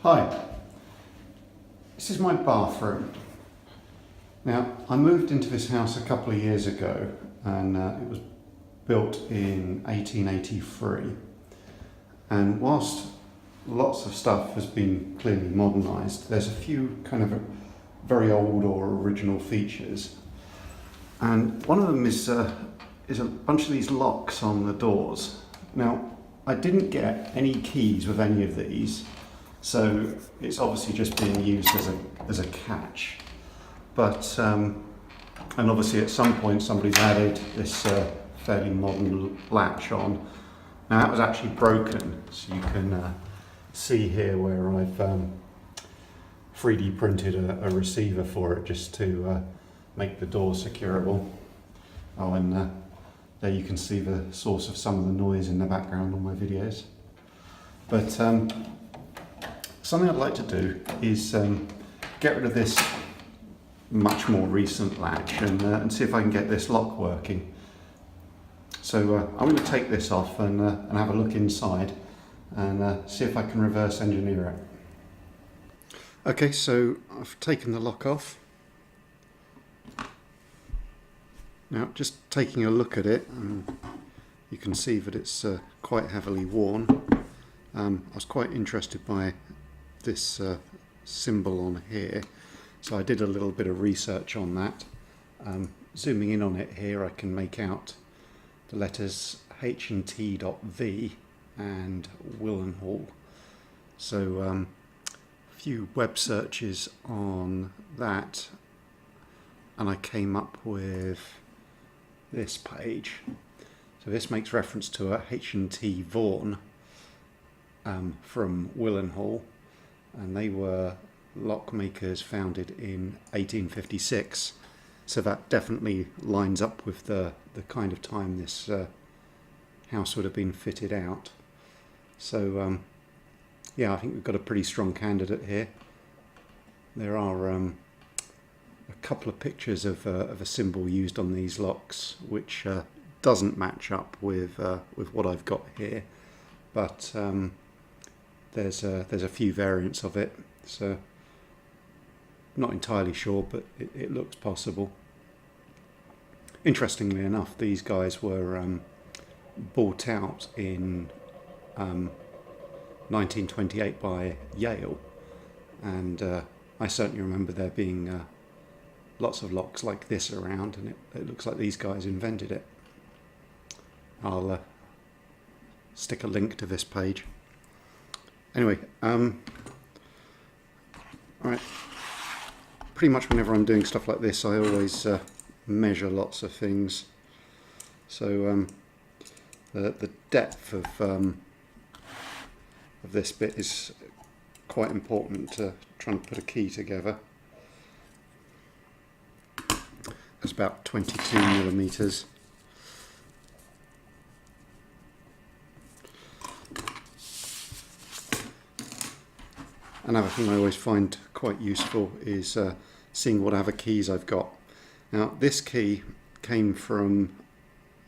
Hi, this is my bathroom. Now, I moved into this house a couple of years ago and it was built in 1883. And whilst lots of stuff has been clearly modernised, there's a few kind of very old or original features. And one of them is a bunch of these locks on the doors. Now, I didn't get any keys with any of these, so it's obviously just being used as a catch. But, and obviously at some point somebody's added this fairly modern latch on. Now that was actually broken, so you can see here where I've 3D printed a receiver for it just to make the door securable. Oh, and there you can see the source of some of the noise in the background on my videos. But something I'd like to do is get rid of this much more recent latch and see if I can get this lock working. So I'm going to take this off and have a look inside and see if I can reverse engineer it. Okay, so I've taken the lock off. Now, just taking a look at it, you can see that it's quite heavily worn. I was quite interested by this symbol on here, so I did a little bit of research on that. Zooming in on it here, I can make out the letters H&T.V and Willenhall. So a few web searches on that, and I came up with this page. So this makes reference to a H&T Vaughan from Willenhall, and they were lock makers founded in 1856. So that definitely lines up with the kind of time this house would have been fitted out. So yeah, I think we've got a pretty strong candidate here. There are a couple of pictures of a symbol used on these locks which doesn't match up with what I've got here, but there's a few variants of it, so not entirely sure, but it looks possible. Interestingly enough, these guys were bought out in 1928 by Yale, and I certainly remember there being lots of locks like this around, and it looks like these guys invented it. I'll stick a link to this page. Anyway, right. Pretty much whenever I'm doing stuff like this, I always measure lots of things. So the depth of this bit is quite important to trying to put a key together. It's about 22 millimeters. Another thing I always find quite useful is seeing what other keys I've got. Now, this key came from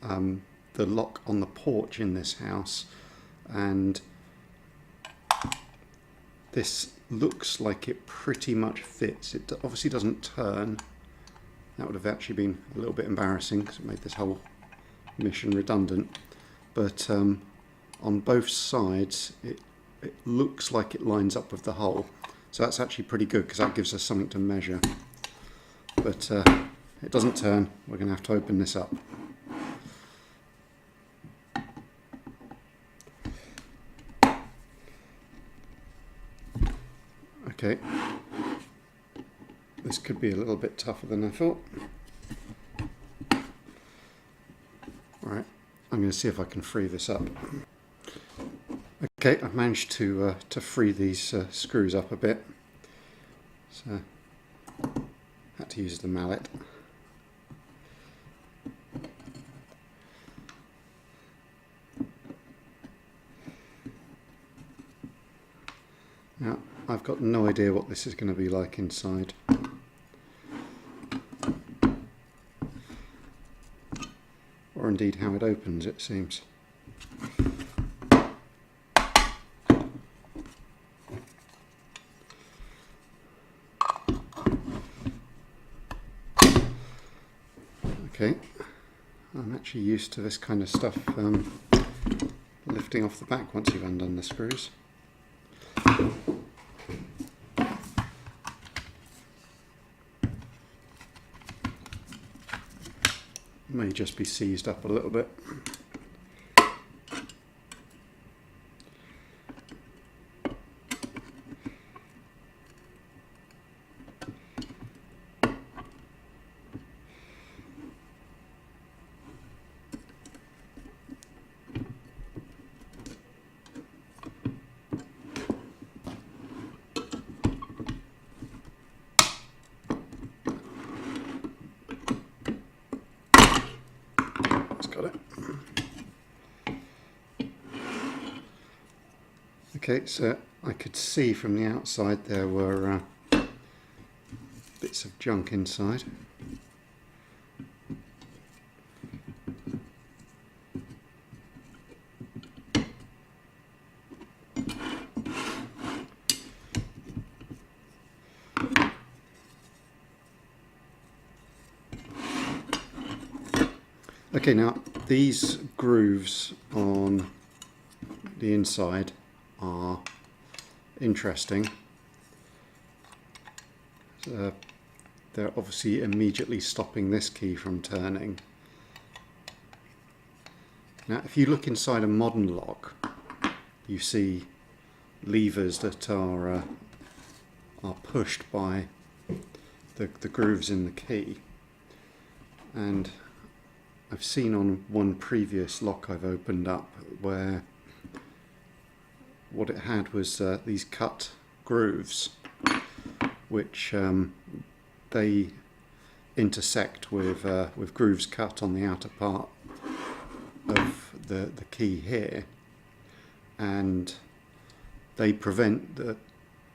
the lock on the porch in this house, and this looks like it pretty much fits. It obviously doesn't turn. That would have actually been a little bit embarrassing because it made this whole mission redundant. But on both sides, it looks like it lines up with the hole. So that's actually pretty good because that gives us something to measure. But it doesn't turn. We're going to have to open this up. Okay. This could be a little bit tougher than I thought. Right, I'm going to see if I can free this up. Okay, I've managed to free these screws up a bit. So, had to use the mallet. Now, I've got no idea what this is going to be like inside. Or indeed how it opens, it seems. Okay, I'm actually used to this kind of stuff lifting off the back once you've undone the screws. May just be seized up a little bit. Okay, so I could see from the outside there were bits of junk inside. Okay, now these grooves on the inside are interesting. They're obviously immediately stopping this key from turning. Now if you look inside a modern lock, you see levers that are pushed by the grooves in the key, and I've seen on one previous lock I've opened up where what it had was these cut grooves, which they intersect with grooves cut on the outer part of the key here, and they prevent the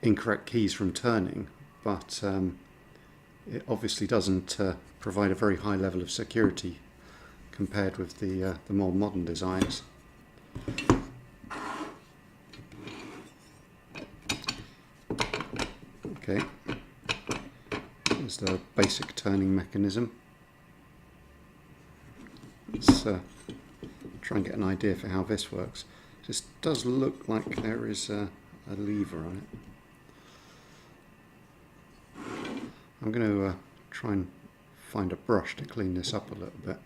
incorrect keys from turning, but it obviously doesn't provide a very high level of security compared with the more modern designs. Okay, here's the basic turning mechanism. Let's try and get an idea for how this works. This does look like there is a lever on it. I'm going to try and find a brush to clean this up a little bit.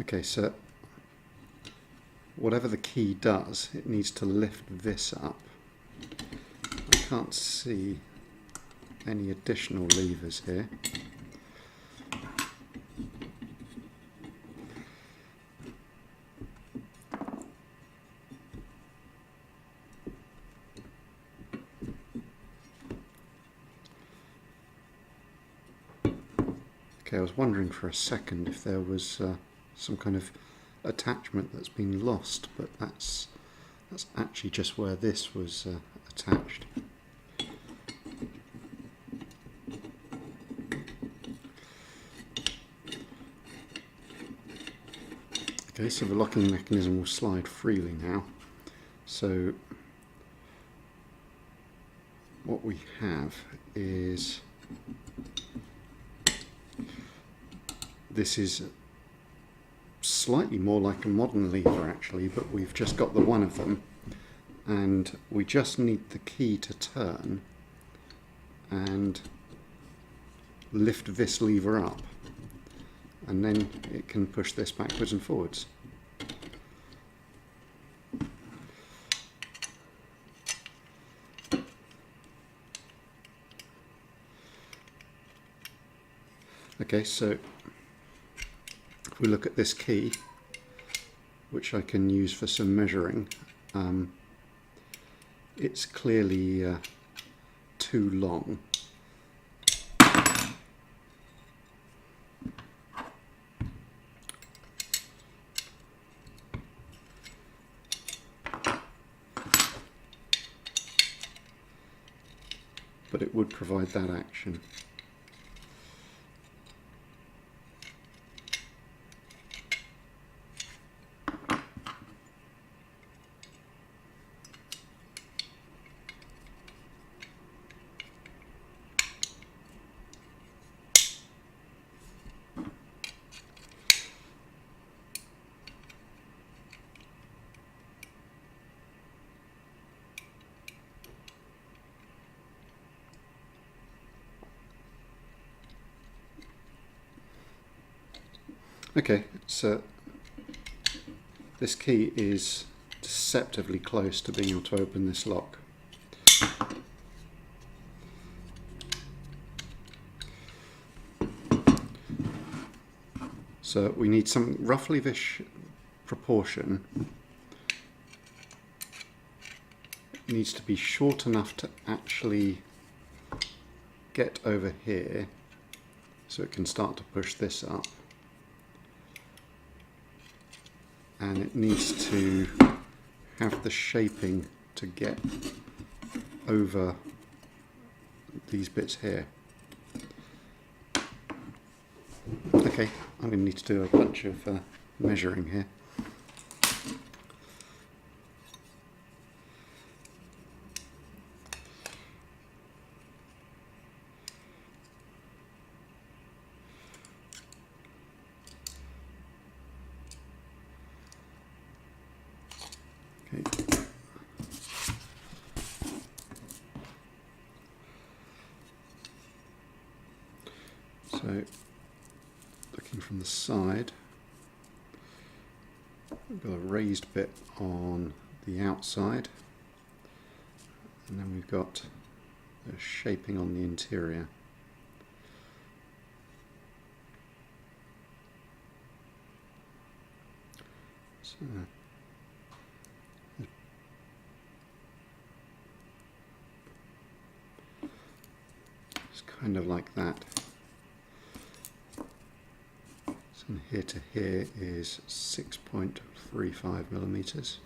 Okay, so whatever the key does, it needs to lift this up. I can't see any additional levers here. Okay, I was wondering for a second if there was some kind of attachment that's been lost, but that's actually just where this was attached. Okay, so the locking mechanism will slide freely now. So what we have is, this is slightly more like a modern lever actually, but we've just got the one of them, and we just need the key to turn and lift this lever up, and then it can push this backwards and forwards. Okay, so if we look at this key, which I can use for some measuring, it's clearly too long. But it would provide that action. Okay, so this key is deceptively close to being able to open this lock. So we need some roughly this proportion. It needs to be short enough to actually get over here so it can start to push this up. And it needs to have the shaping to get over these bits here. Okay, I'm going to need to do a bunch of measuring here. Okay. So, looking from the side, we've got a raised bit on the outside, and then we've got a shaping on the interior. So, it's kind of like that. So from here to here is 6.35 millimeters.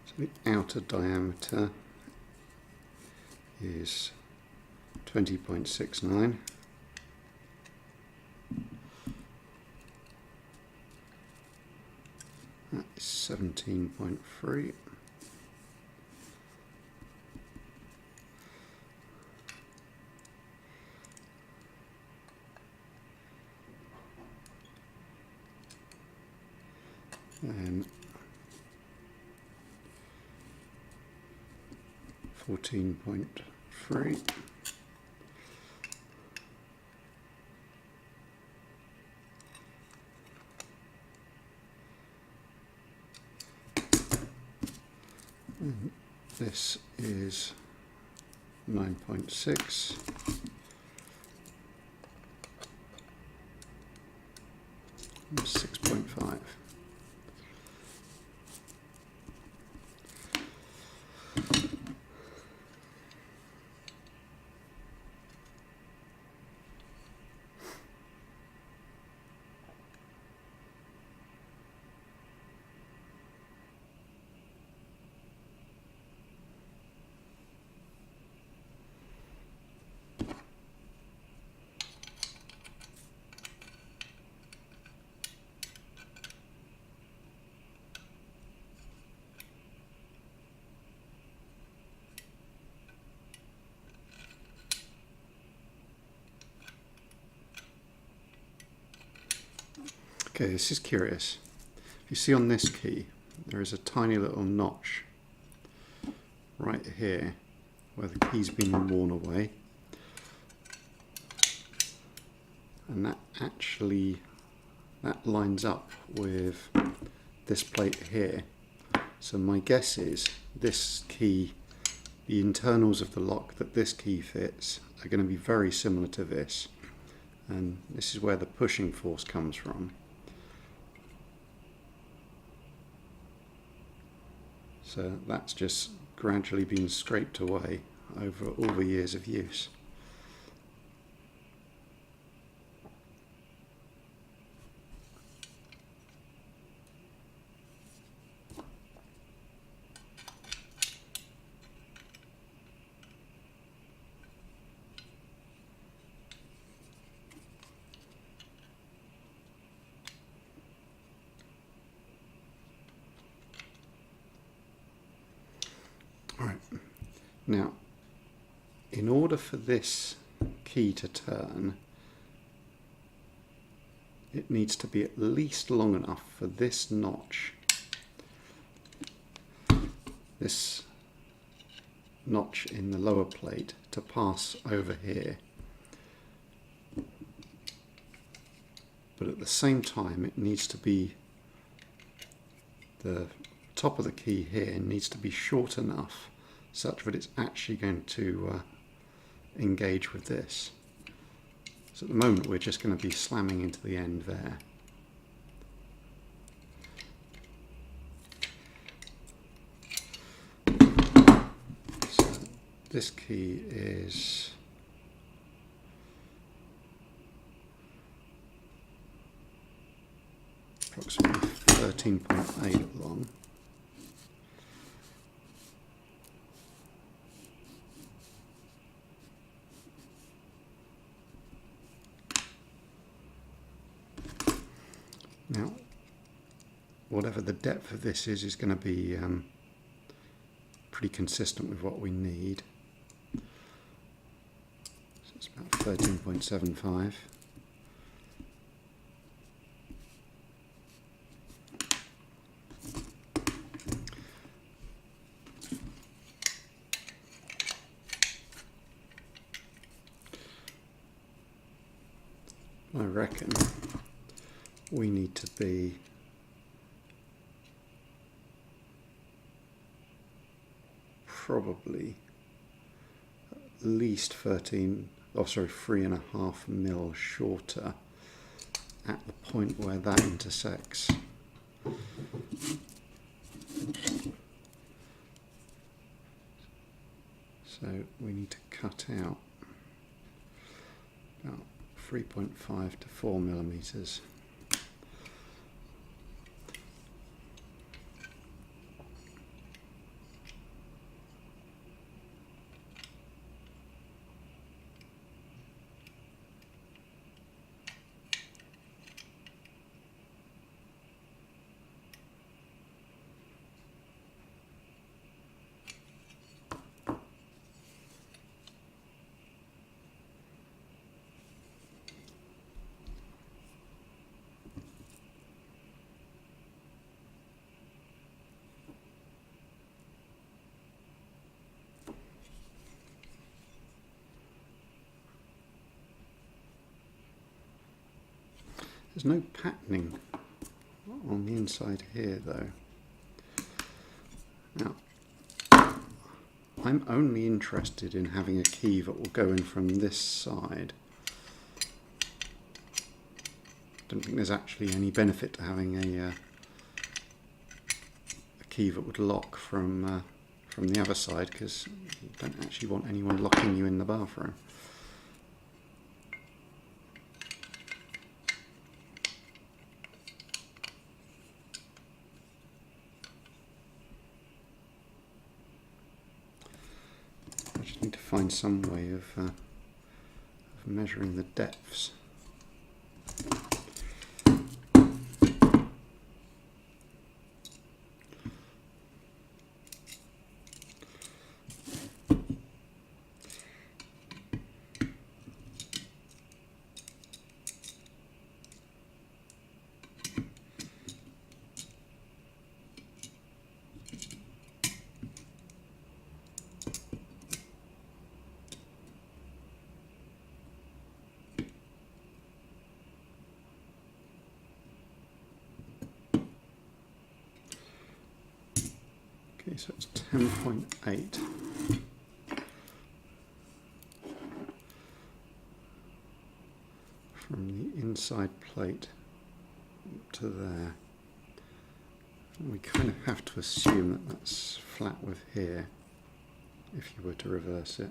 So the outer diameter is 20.69. That is 17.3. And 14.3. And this is 9.6. And 6.5. Okay, this is curious. If you see on this key, there is a tiny little notch right here where the key's been worn away. And that lines up with this plate here. So my guess is this key, the internals of the lock that this key fits are going to be very similar to this. And this is where the pushing force comes from. So that's just gradually been scraped away over all the years of use. Now, in order for this key to turn, it needs to be at least long enough for this notch, in the lower plate to pass over here. But at the same time, it needs to be, the top of the key here needs to be short enough such that it's actually going to engage with this. So at the moment we're just going to be slamming into the end there. So this key is approximately 13.8 long. Now, whatever the depth of this is going to be pretty consistent with what we need. So it's about 13.75. I reckon we need to be probably at least 3.5 mil shorter at the point where that intersects. So we need to cut out about 3.5 to 4 millimeters. There's no patterning on the inside here though. Now, I'm only interested in having a key that will go in from this side. Don't think there's actually any benefit to having a key that would lock from the other side, because you don't actually want anyone locking you in the bathroom. I just need to find some way of measuring the depths. Okay, so it's 10.8. From the inside plate to there. And we kind of have to assume that that's flat with here, if you were to reverse it.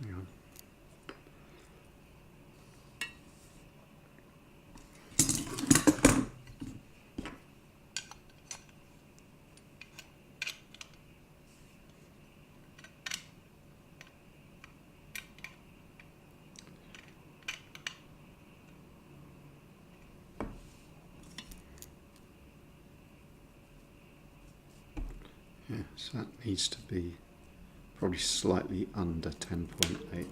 Hang on. So that needs to be probably slightly under 10.8.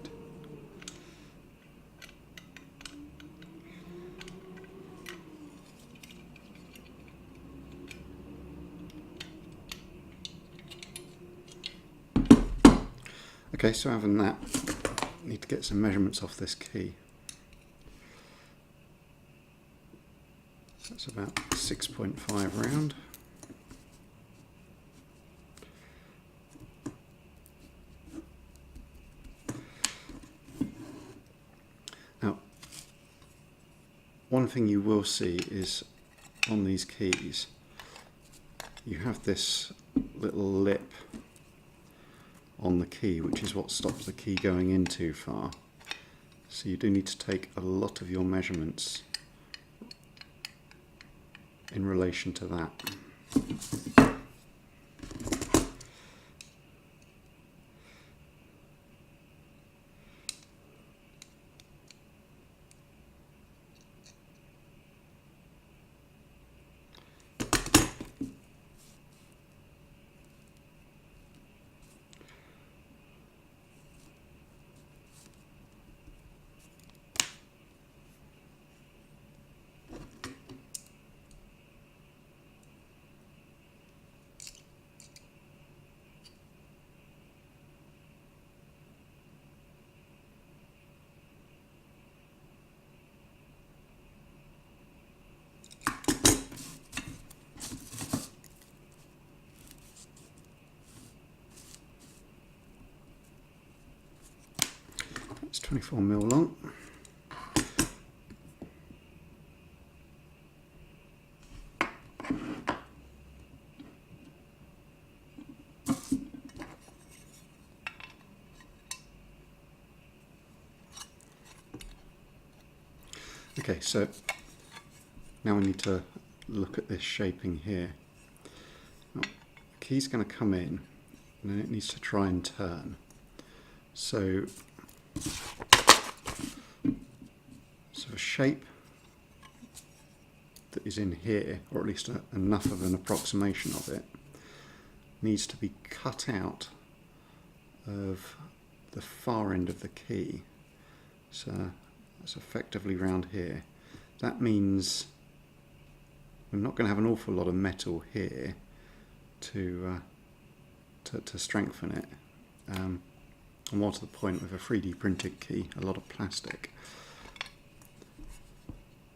Okay, so having that, I need to get some measurements off this key. That's about 6.5 round. Now, one thing you will see is on these keys, you have this little lip on the key, which is what stops the key going in too far. So you do need to take a lot of your measurements in relation to that. It's 24mm long. Okay, so now we need to look at this shaping here. Now, the key's going to come in and then it needs to try and turn. So a shape that is in here, or at least enough of an approximation of it, needs to be cut out of the far end of the key. So that's effectively round here. That means we're not going to have an awful lot of metal here to strengthen it. And more to the point, with a 3D printed key, a lot of plastic.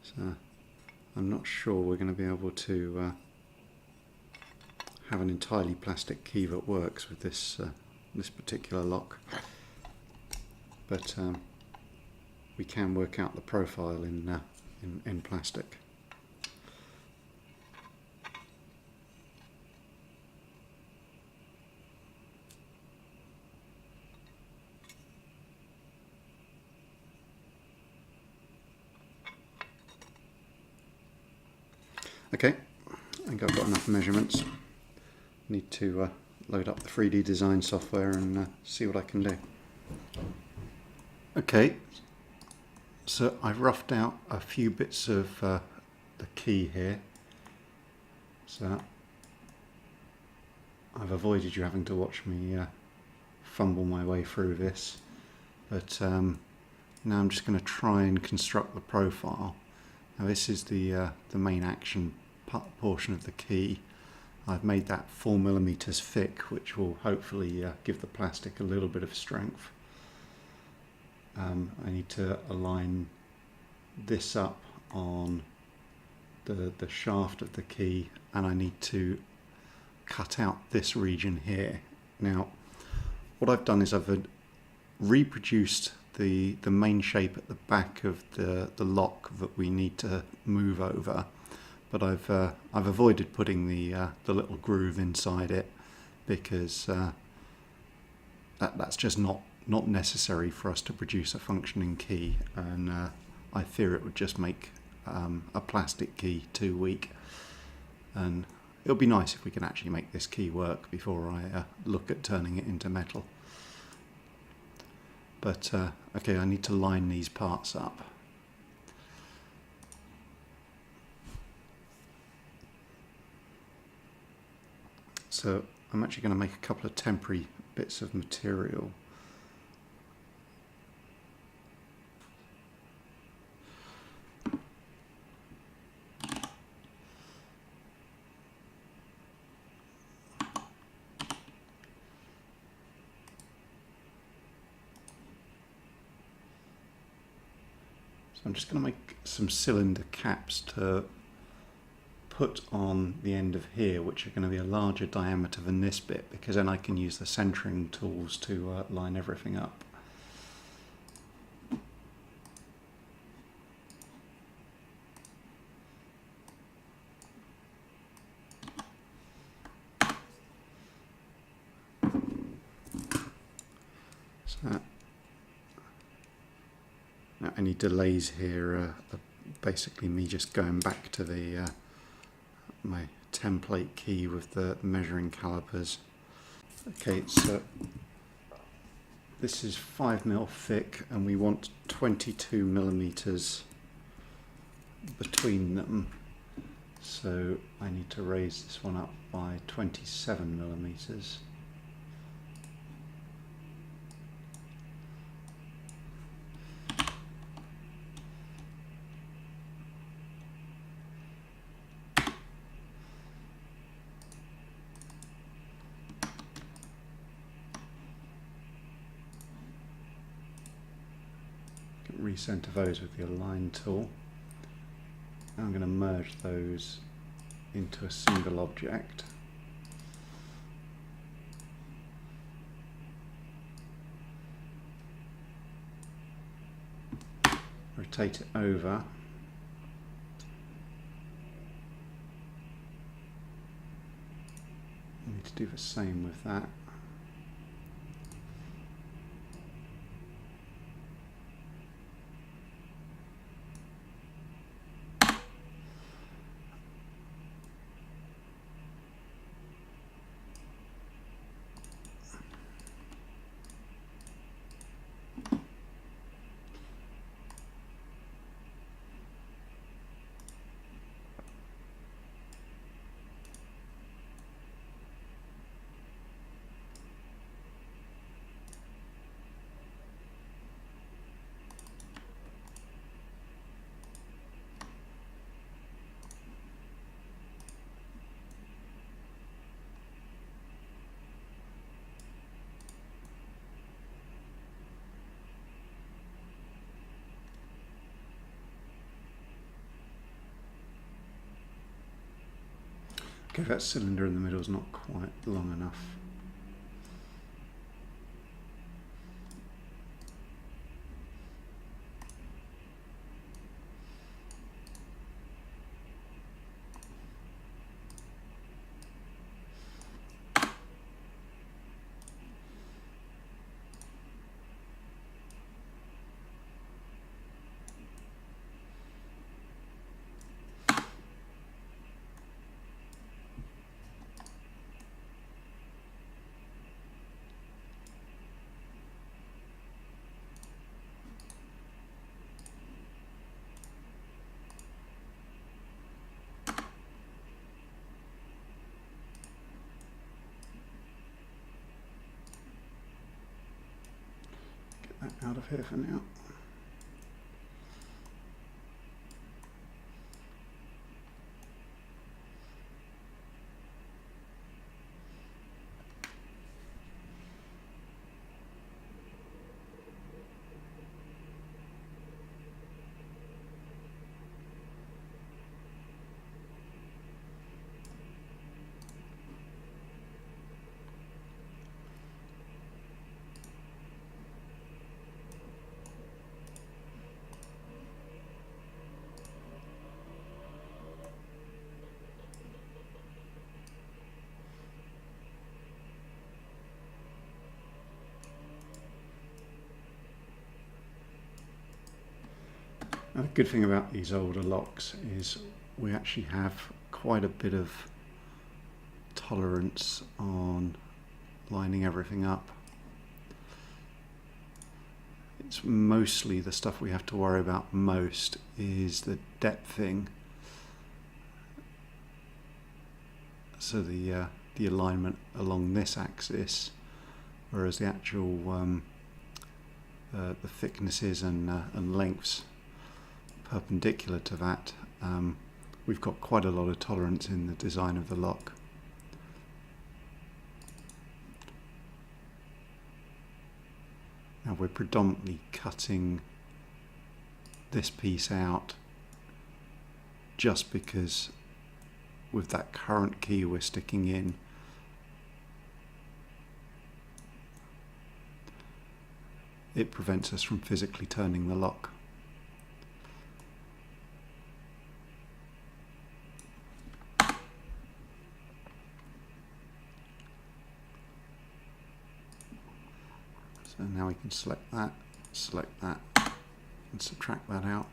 So I'm not sure we're going to be able to have an entirely plastic key that works with this this particular lock, but we can work out the profile in plastic. Okay, I think I've got enough measurements. Need to load up the 3D design software and see what I can do. Okay, so I've roughed out a few bits of the key here. So I've avoided you having to watch me fumble my way through this, but now I'm just going to try and construct the profile. Now this is the main action portion of the key. I've made that 4mm thick, which will hopefully give the plastic a little bit of strength. I need to align this up on the shaft of the key, and I need to cut out this region here. Now what I've done is I've reproduced the main shape at the back of the lock that we need to move over, but I've avoided putting the little groove inside it because that's just not necessary for us to produce a functioning key, and I fear it would just make a plastic key too weak, and it'll be nice if we can actually make this key work before I look at turning it into metal. But okay, I need to line these parts up. So I'm actually going to make a couple of temporary bits of material. So I'm just going to make some cylinder caps to put on the end of here, which are going to be a larger diameter than this bit, because then I can use the centering tools to line everything up. So now any delays here are basically me just going back to the my template key with the measuring calipers. Okay, so this is 5mm thick and we want 22mm between them. So I need to raise this one up by 27mm. Recenter those with the align tool. Now I'm going to merge those into a single object. Rotate it over. I need to do the same with that. Okay, that cylinder in the middle is not quite long enough. Get that out of here for now. Now, the good thing about these older locks is we actually have quite a bit of tolerance on lining everything up. It's mostly the stuff we have to worry about most is the depthing. So the the alignment along this axis, whereas the actual the thicknesses and lengths perpendicular to that, we've got quite a lot of tolerance in the design of the lock. Now we're predominantly cutting this piece out just because with that current key we're sticking in, it prevents us from physically turning the lock. So now we can select that, and subtract that out.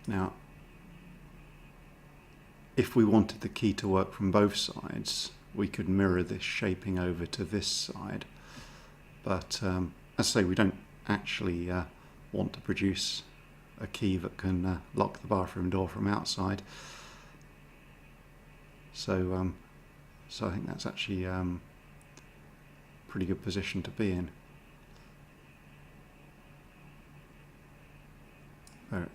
Now, if we wanted the key to work from both sides, we could mirror this shaping over to this side. But as I say, we don't actually want to produce a key that can lock the bathroom door from outside. So I think that's actually a pretty good position to be in.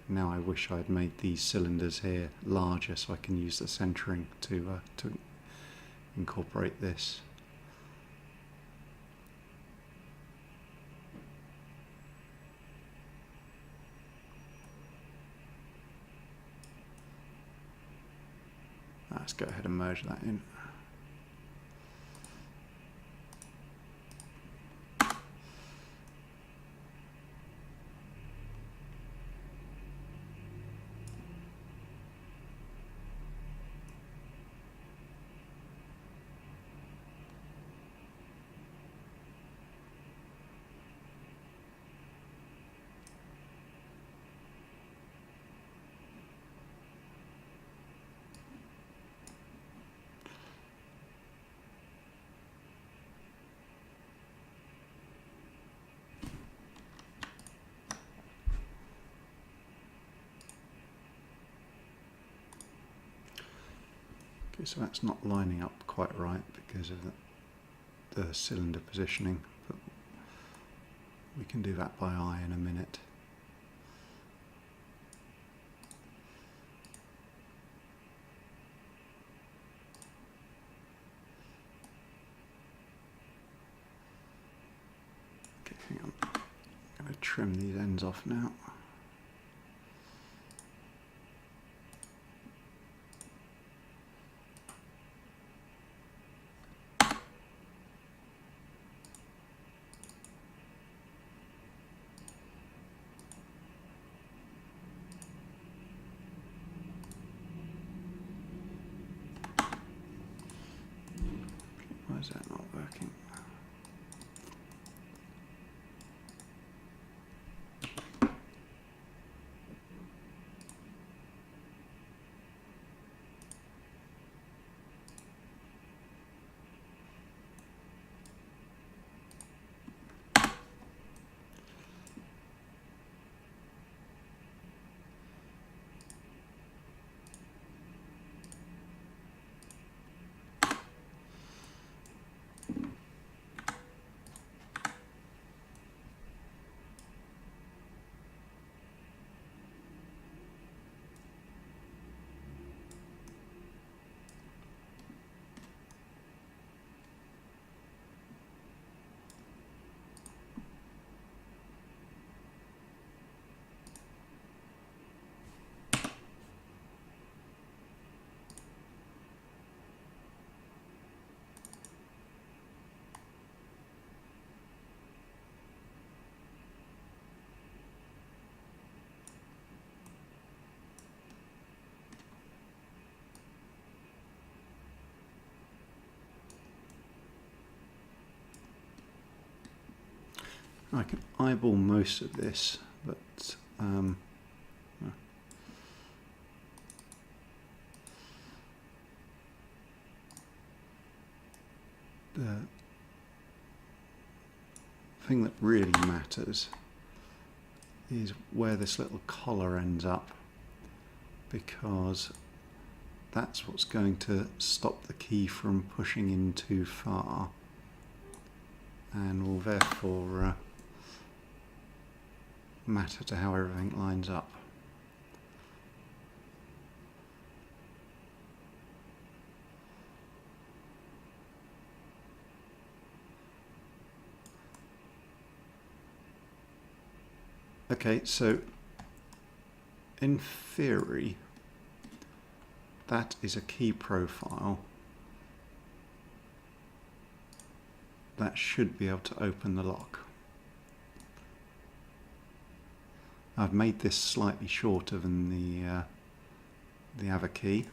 Now I wish I'd made these cylinders here larger so I can use the centering to incorporate this. Let's go ahead and merge that in. Okay, so that's not lining up quite right because of the cylinder positioning, but we can do that by eye in a minute. Okay, hang on. I'm going to trim these ends off now. Why is that not working? I can eyeball most of this, but the thing that really matters is where this little collar ends up. because that's what's going to stop the key from pushing in too far, and will therefore matter to how everything lines up. Okay, so in theory, that is a key profile that should be able to open the lock. I've made this slightly shorter than the other key.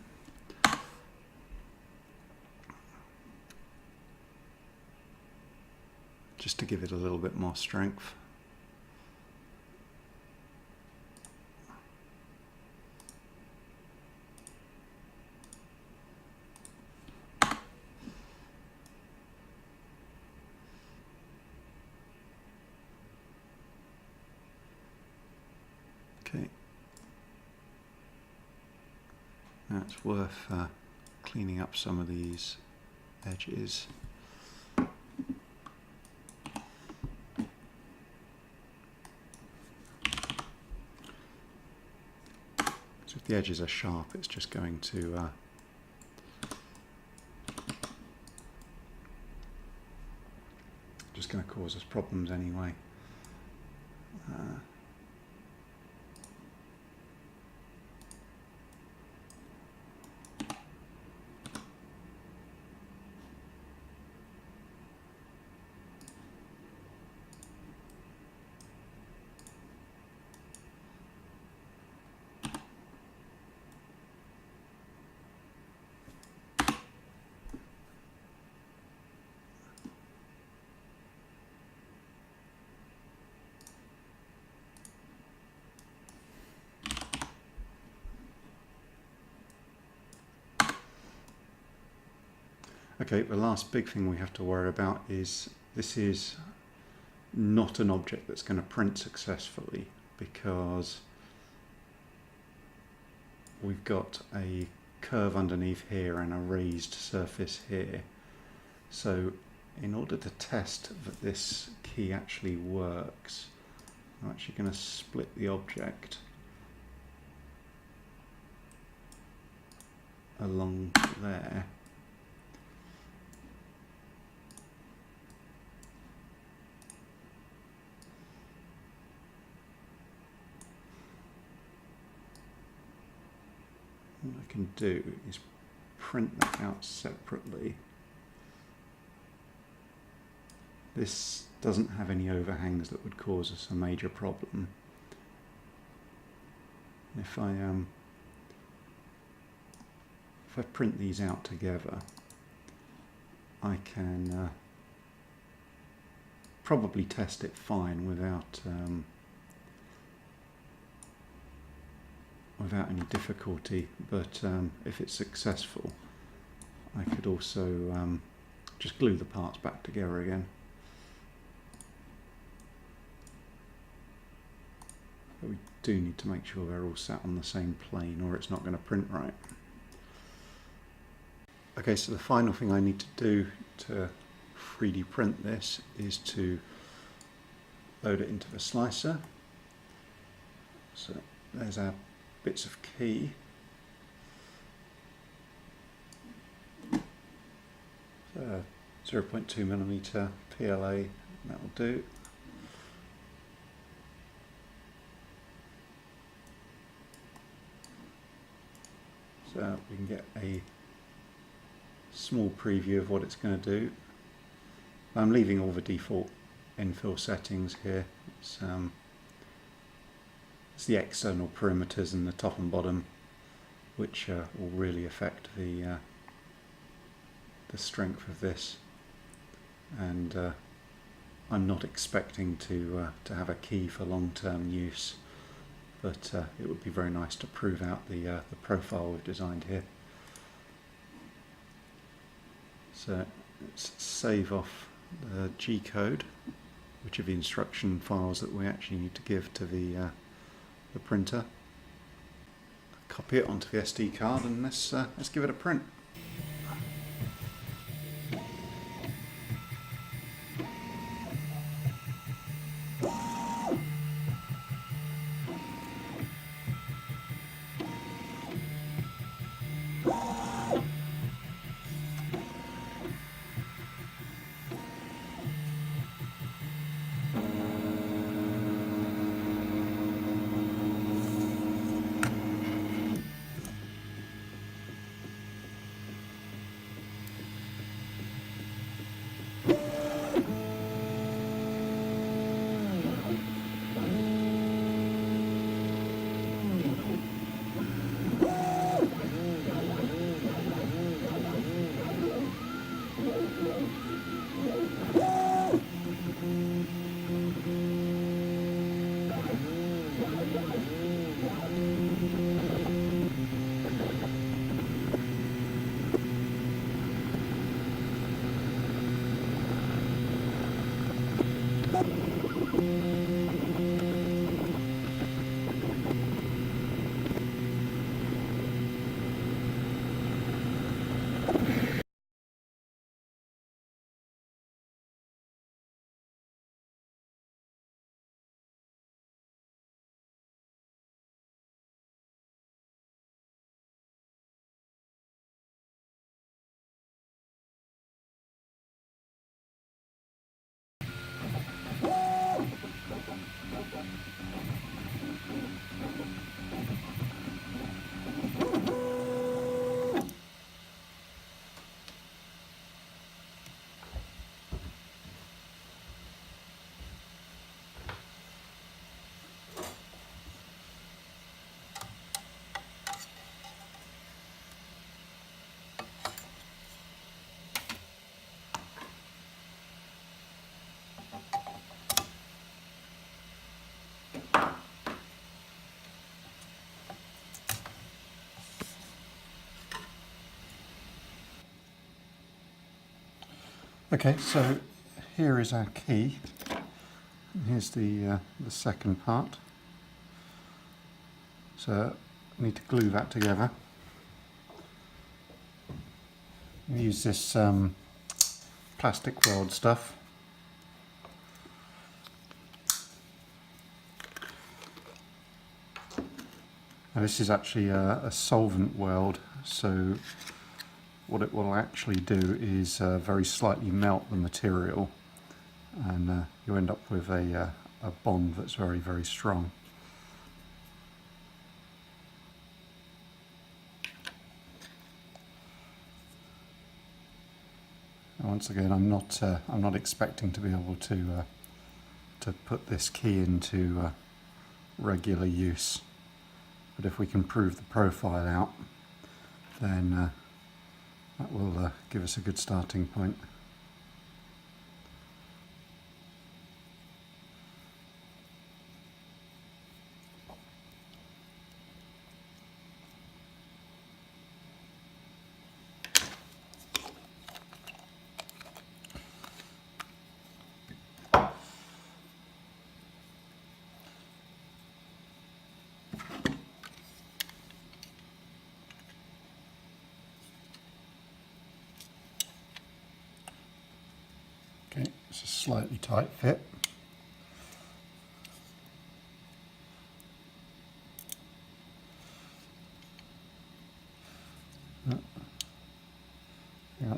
Just to give it a little bit more strength. Okay, now it's worth cleaning up some of these edges. So if the edges are sharp, it's just going to cause us problems anyway. Okay, the last big thing we have to worry about is this is not an object that's going to print successfully, because we've got a curve underneath here and a raised surface here. So in order to test that this key actually works, I'm actually going to split the object along there. What I can do is print that out separately. This doesn't have any overhangs that would cause us a major problem. If I print these out together, I can probably test it fine without any difficulty, but if it's successful, I could also just glue the parts back together again. But we do need to make sure they're all sat on the same plane, or it's not going to print right. Okay, so the final thing I need to do to 3D print this is to load it into the slicer. So there's our bits of key. 0.2mm PLA, that will do. So we can get a small preview of what it's going to do. I'm leaving all the default infill settings here. It's the external perimeters in the top and bottom, which will really affect the strength of this. And I'm not expecting to have a key for long-term use, but it would be very nice to prove out the profile we've designed here. So let's save off the G code, which are the instruction files that we actually need to give to the printer. copy it onto the SD card and let's give it a print. Okay, so here is our key. Here's the second part. So I need to glue that together. Use this plastic weld stuff. Now this is actually a solvent weld, so what it will actually do is very slightly melt the material, and you end up with a bond that's very, very strong. And once again, I'm not expecting to be able to put this key into regular use, but if we can prove the profile out, then that will give us a good starting point. Okay, it's a slightly tight fit. Yeah.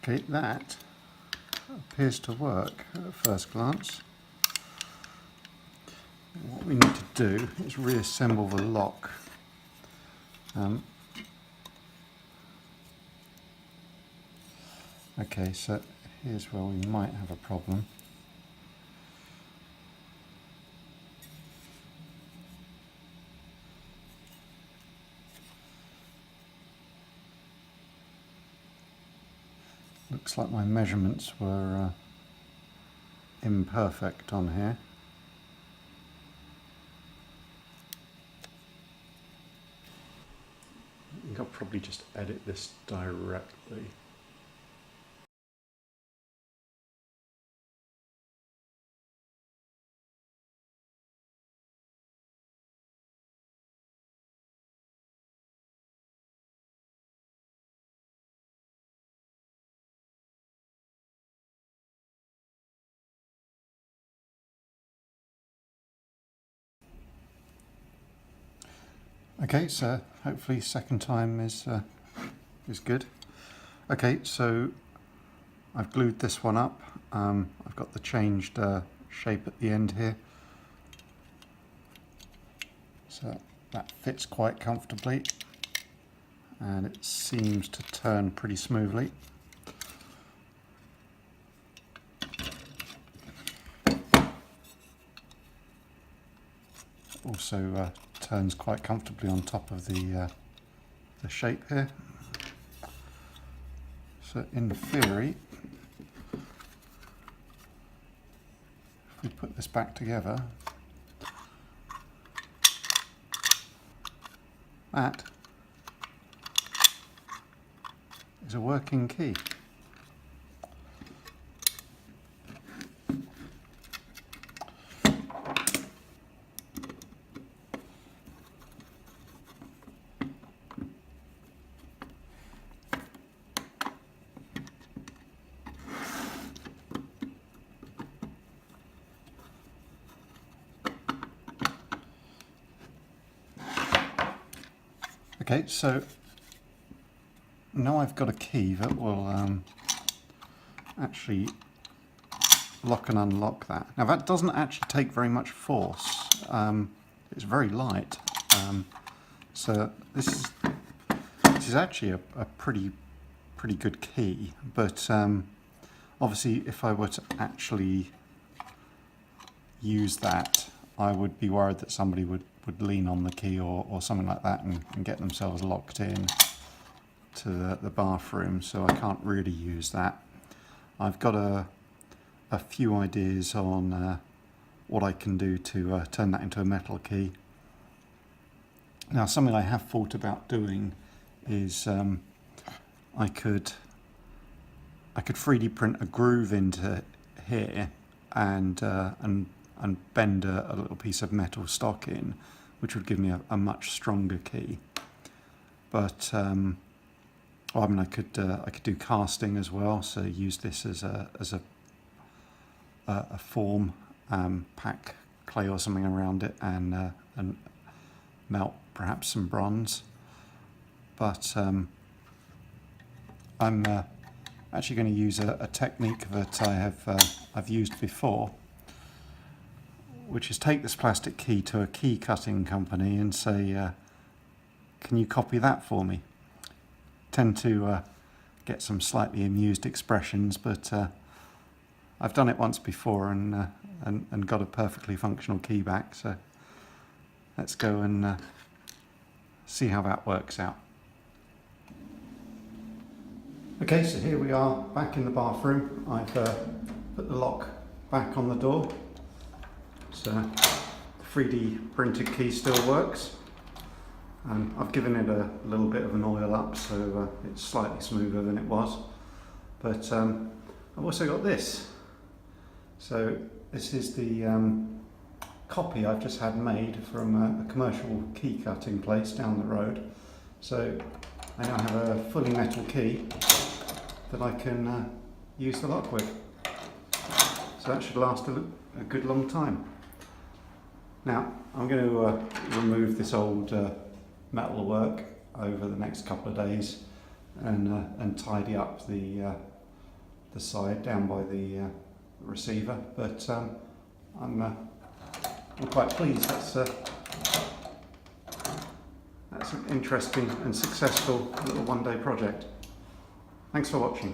Okay, that appears to work at first glance. What we need to do is reassemble the lock. Okay, so here's where we might have a problem. Looks like my measurements were imperfect on here. I think I'll probably just edit this directly. Okay, so hopefully second time is good. Okay, so I've glued this one up. I've got the changed shape at the end here, so that fits quite comfortably, and it seems to turn pretty smoothly. Also turns quite comfortably on top of the shape here. So in theory, if we put this back together, that is a working key. Okay, so now I've got a key that will actually lock and unlock that. Now that doesn't actually take very much force. It's very light. So this is actually a pretty good key. But obviously, if I were to actually use that, I would be worried that somebody would lean on the key or something like that and get themselves locked in to the bathroom, so I can't really use that. I've got a few ideas on what I can do to turn that into a metal key. Now, something I have thought about doing is I could 3D print a groove into here and bend a little piece of metal stock in, which would give me a much stronger key. But well, I mean, I could do casting as well. So use this as a form, pack clay or something around it, and melt perhaps some bronze. But I'm actually going to use a technique that I've used before, which is take this plastic key to a key cutting company and say, can you copy that for me? Tend to get some slightly amused expressions, but I've done it once before and got a perfectly functional key back, so let's go and see how that works out. Okay, so here we are back in the bathroom. I've put the lock back on the door. So the 3D printed key still works. I've given it a little bit of an oil up, so it's slightly smoother than it was. But I've also got this. So this is the copy I've just had made from a commercial key cutting place down the road. So I now have a fully metal key that I can use the lock with. So that should last a good long time. Now, I'm going to remove this old metal work over the next couple of days and tidy up the side down by the receiver. But I'm quite pleased. That's an interesting and successful little one-day project. Thanks for watching.